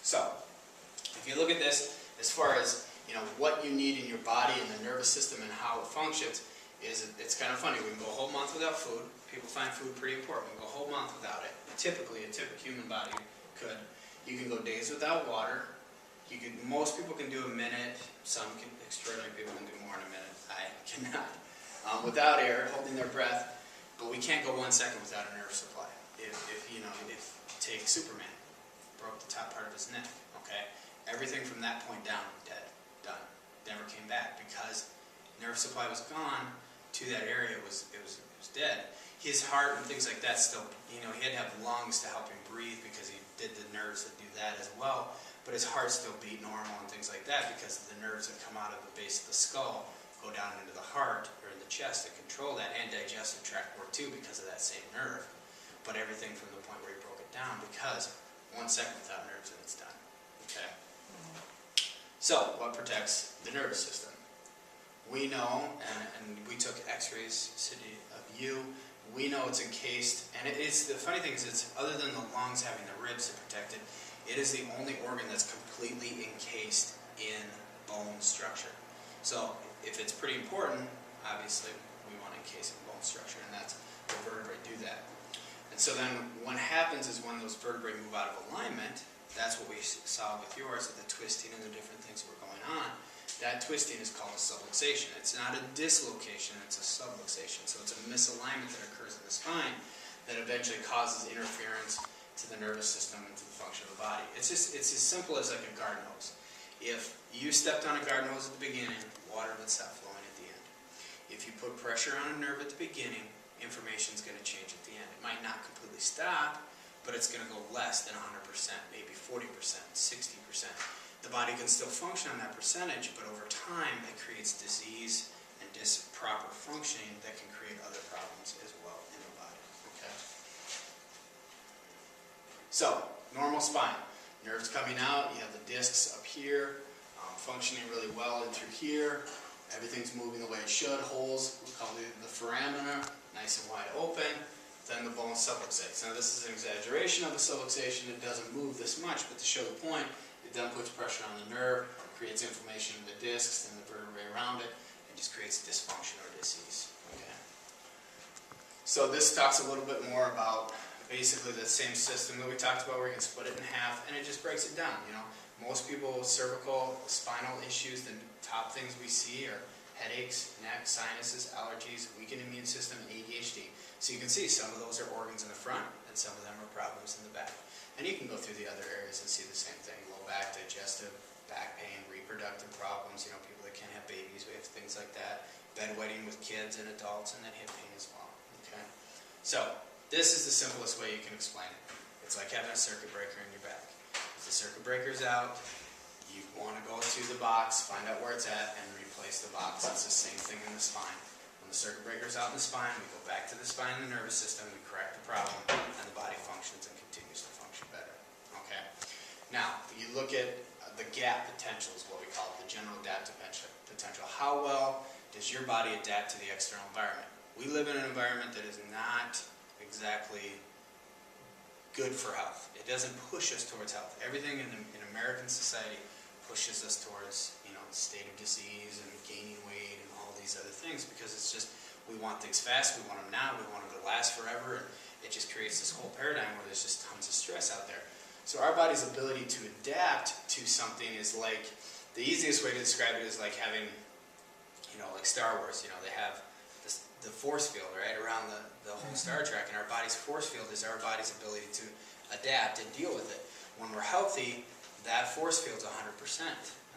So, if you look at this, as far as what you need in your body and the nervous system and how it functions, it's kind of funny. We can go a whole month without food. People find food pretty important. We can go a whole month without it. Typically, a typical human body could. You can go days without water. Most people can do a minute. Some extraordinary people can do more in a minute. I cannot. Without air, holding their breath. But we can't go 1 second without a nerve supply. If take Superman, broke the top part of his neck. Okay, everything from that point down, dead, done, never came back because nerve supply was gone to that area. It was dead. His heart and things like that still, he had to have lungs to help him breathe because he did the nerves that do that as well. But his heart still beat normal and things like that because the nerves that come out of the base of the skull go down into the heart or in the chest to control that, and digestive tract work too because of that same nerve. But everything from the point where he broke it down, because 1 second without nerves and it's done. Okay. So what protects the nervous system? We know, and we took X-rays, City of you. We know it's encased, and it's the funny thing is, it's other than the lungs having the ribs to protect it, it is the only organ that's completely encased in bone structure. So if it's pretty important, obviously we want to encase it in bone structure, and that's the vertebrae do that. And so then what happens is when those vertebrae move out of alignment, that's what we saw with yours, the twisting and the different things that were going on. That twisting is called a subluxation. It's not a dislocation, it's a subluxation. So it's a misalignment that occurs in the spine that eventually causes interference to the nervous system and to the function of the body. It's as simple as like a garden hose. If you stepped on a garden hose at the beginning, water would stop flowing at the end. If you put pressure on a nerve at the beginning, information is going to change at the end. It might not completely stop, but it's going to go less than 100%, maybe 40%, 60%. The body can still function on that percentage, but over time it creates disease and improper functioning that can create other problems as well in the body. Okay. So, normal spine. Nerves coming out, you have the discs up here, functioning really well in through here. Everything's moving the way it should. Holes, we call the foramina, nice and wide open. Then the bone subluxates. Now this is an exaggeration of the subluxation. It doesn't move this much, but to show the point, it then puts pressure on the nerve, creates inflammation in the discs and the vertebrae around it, and just creates dysfunction or disease. Okay. So this talks a little bit more about basically the same system that we talked about where you can split it in half, and it just breaks it down. Most people with cervical, spinal issues, the top things we see are headaches, neck, sinuses, allergies, weakened immune system, ADHD. So you can see some of those are organs in the front, and some of them are problems in the back. And you can go through the other areas and see the same thing: low back, digestive, back pain, reproductive problems. People that can't have babies, we have things like that. Bedwetting with kids and adults, and then hip pain as well. Okay. So this is the simplest way you can explain it. It's like having a circuit breaker in your back. If the circuit breaker's out, you want to go to the box, find out where it's at, and replace the box. It's the same thing in the spine. When the circuit breaker's out in the spine, we go back to the spine and the nervous system, we correct the problem, and the body functions and continues to function better. Okay. Now, you look at the gap potential is what we call it, the general adaptive potential. How well does your body adapt to the external environment? We live in an environment that is not exactly good for health. It doesn't push us towards health. Everything in American society pushes us towards, the state of disease and gaining weight and all these other things, because it's just, we want things fast, we want them now, we want them to last forever, and it just creates this whole paradigm where there's just tons of stress out there. So our body's ability to adapt to something is like, the easiest way to describe it is like having, like Star Wars, they have the force field, right, around the whole Star Trek, and our body's force field is our body's ability to adapt and deal with it. When we're healthy, that force field's 100%,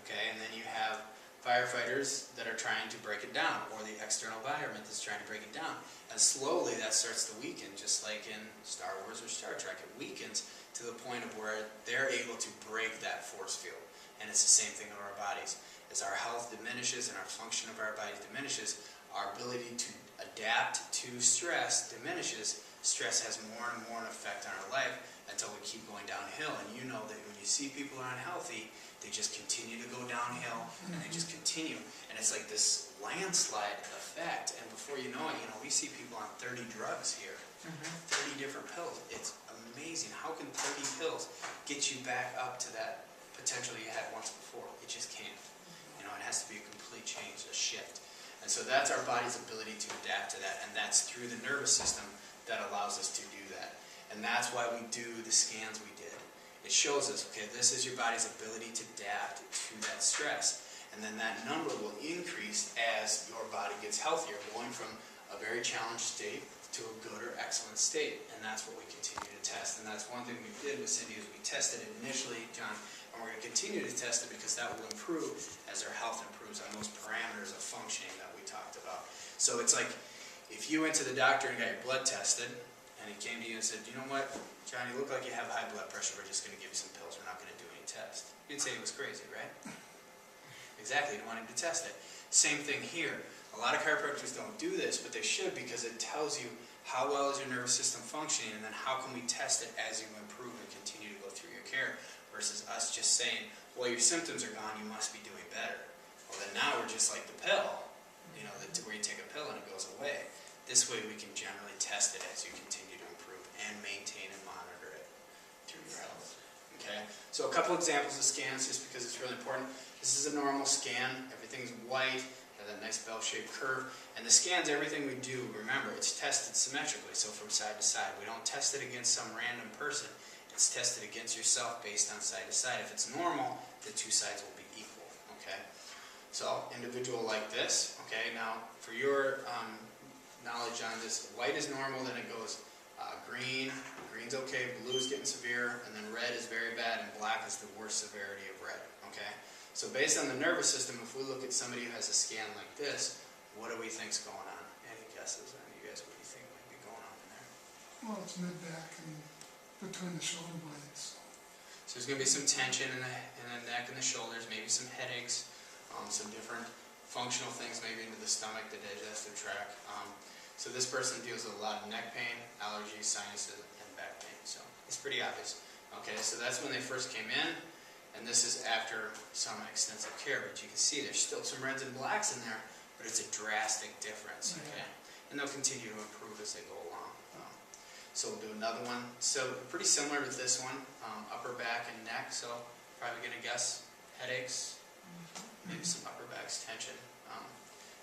okay, and then you have firefighters that are trying to break it down, or the external environment that's trying to break it down, and slowly that starts to weaken, just like in Star Wars or Star Trek. It weakens to the point of where they're able to break that force field, and it's the same thing in our bodies. As our health diminishes and our function of our bodies diminishes, our ability to adapt to stress diminishes. Stress has more and more an effect on our life until we keep going downhill. And you know that when you see people are unhealthy, they just continue to go downhill, and they just continue. And it's like this landslide effect, and before you know it, we see people on 30 drugs here, 30 different pills. It's amazing. How can 30 pills get you back up to that potential you had once before? It just can't. It has to be a complete change, a shift. And so that's our body's ability to adapt to that, and that's through the nervous system that allows us to do that. And that's why we do the scans we did. It shows us, okay, this is your body's ability to adapt to that stress. And then that number will increase as your body gets healthier, going from a very challenged state to a good or excellent state. And that's what we continue to test. And that's one thing we did with Cindy is we tested it initially, John, and we're going to continue to test it because that will improve as our health improves on those parameters of functioning that we talked about. So it's like if you went to the doctor and got your blood tested, and he came to you and said, you know what, John, you look like you have high blood pressure, we're just going to give you some pills, we're not going to do any tests. You'd say he was crazy, right? Exactly, you don't want him to test it. Same thing here. A lot of chiropractors don't do this, but they should, because it tells you how well is your nervous system functioning, and then how can we test it as you improve and continue to go through your care, versus us just saying, well, your symptoms are gone, you must be doing better. Well, then now we're just like the pill, where you take a pill and it goes away. This way we can generally test it as you continue to improve and maintain and monitor it through your health. Okay? So a couple examples of scans, just because it's really important. This is a normal scan. Everything's white, has that nice bell-shaped curve. And the scans, everything we do, remember, it's tested symmetrically, so from side to side. We don't test it against some random person. It's tested against yourself based on side to side. If it's normal, the two sides will be equal. Okay? So, individual like this. Okay, now for your knowledge on this, white is normal, then it goes green's okay, blue is getting severe, and then red is very bad, and black is the worst severity of red. Okay? So based on the nervous system, if we look at somebody who has a scan like this, what do we think's going on? Any guesses? You guys, what do you think might be going on in there? Well, it's mid-back and between the shoulder blades. So there's going to be some tension in the neck and the shoulders, maybe some headaches, some different functional things, maybe into the stomach, the digestive tract. So this person deals with a lot of neck pain, allergies, sinuses, and back pain. So it's pretty obvious. Okay, so that's when they first came in, and this is after some extensive care. But you can see there's still some reds and blacks in there, but it's a drastic difference. Okay, and they'll continue to improve as they go along. So we'll do another one. So pretty similar to this one, upper back and neck. So probably going to guess headaches, maybe some upper back tension.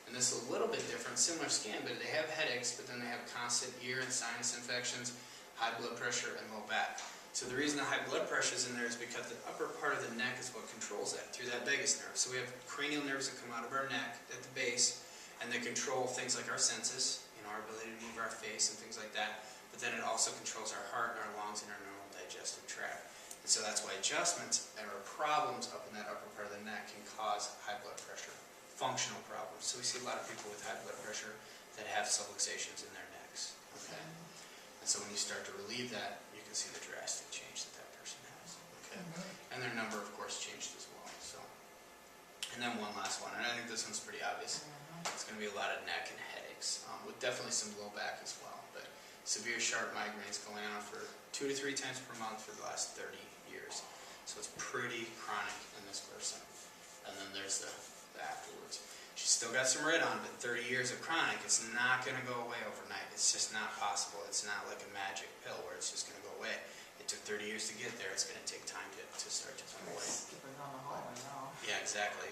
And this is a little bit different, similar scan, but they have headaches, but then they have constant ear and sinus infections, high blood pressure, and low back. So the reason the high blood pressure is in there is because the upper part of the neck is what controls that, through that vagus nerve. So we have cranial nerves that come out of our neck at the base, and they control things like our senses, our ability to move our face and things like that. But then it also controls our heart and our lungs and our normal digestive tract. And so that's why adjustments or problems up in that upper part of the neck can cause high blood pressure, functional problems. So we see a lot of people with high blood pressure that have subluxations in their necks. Okay? And so when you start to relieve that, you can see the drastic change that that person has. Okay? And their number, of course, changed as well. So, and then one last one, and I think this one's pretty obvious. It's going to be a lot of neck and headaches, with definitely some low back as well. But severe sharp migraines going on for 2 to 3 times per month for the last 30 years. So it's pretty chronic in this person. And then there's the afterwards. She's still got some red on, but 30 years of chronic, it's not going to go away overnight. It's just not possible. It's not like a magic pill where it's just going to go away. It took 30 years to get there. It's going to take time to start to come away. Skipping down the hallway now. Yeah, exactly.